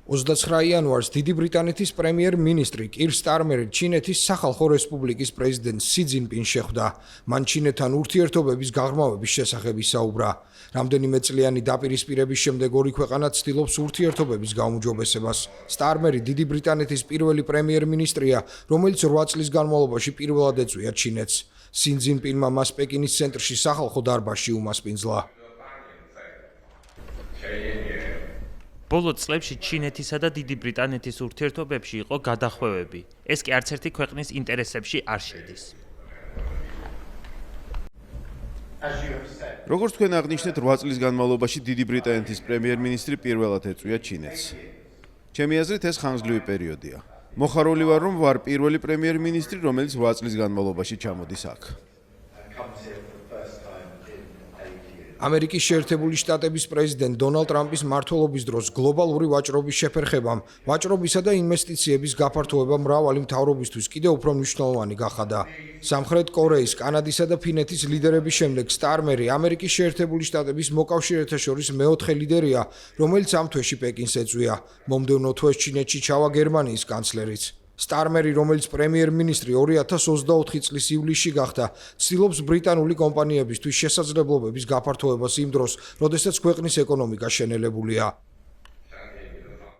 29 იანვარს დიდი ბრიტანეთის პრემიერ-მინისტრი კირ სტარმერი ჩინეთის სახალხო რესპუბლიკის პრეზიდენტ სი ძინპინს შეხვდა. მან ჩინეთთან ურთიერთობების გაღრმავების შესახებ ისაუბრა. რამდენიმე წლიანი დაპირისპირების შემდეგ ორი ქვეყანა ცდილობს ურთიერთობების გაუმჯობესებას. სტარმერი დიდი ბრიტანეთის პირველი პრემიერ-მინისტრია, რომელიც 8 წლის განმავლობაში პირველად ეწვია ჩინეთს. სი ძინპინმა მას პეკინის ცენტრში სახალხო დარბაზში უმასპინძლა. ბოლო წლებში ჩინეთისა და დიდი ბრიტანეთის ურთიერთობებში იყო გადახვევები. ეს კი არც ერთი ქვეყნის ინტერესებში არ შედის. როგორც თქვენ აღნიშნეთ, 8 წლის განმავლობაში დიდი ბრიტანეთის პრემიერ-მინისტრი პირველად ეწვია ჩინეთს. ჩემი აზრით, ეს ხანგრძლივი პერიოდია. მოხარული ვარ, რომ ვარ პირველი პრემიერ-მინისტრი, რომელიც 8 წლის განმავლობაში ჩამოდის აქ. ამერიკის შეერთებული შტატების პრეზიდენტ დონალდ ტრამპის მმართველობის დროს გლობალური ვაჭრობის შეფერხებამ ვაჭრობისა და ინვესტიციების გაფართოება მრავალი მთავრობისთვის კიდევ უფრო მნიშვნელოვანი გახადა. სამხრეთ კორეის, კანადისა და ფინეთის ლიდერების შემდეგ სტარმერი ამერიკის შეერთებული შტატების მოკავშირეთა შორის მეოთხე ლიდერია, რომელიც ამ თვეში პეკინს ეწვია. მომდევნო თვეს ჩინეთში ჩავა გერმანიის კანცლერიც. სტარმერი, რომელიც პრემიერ-მინისტრი 2024 წლის ივლისში გახდა, ცდილობს ბრიტანული კომპანიებისთვის შესაძლებლობების გაფართოებას იმ დროს, როდესაც ქვეყნის ეკონომიკა შენელებულია.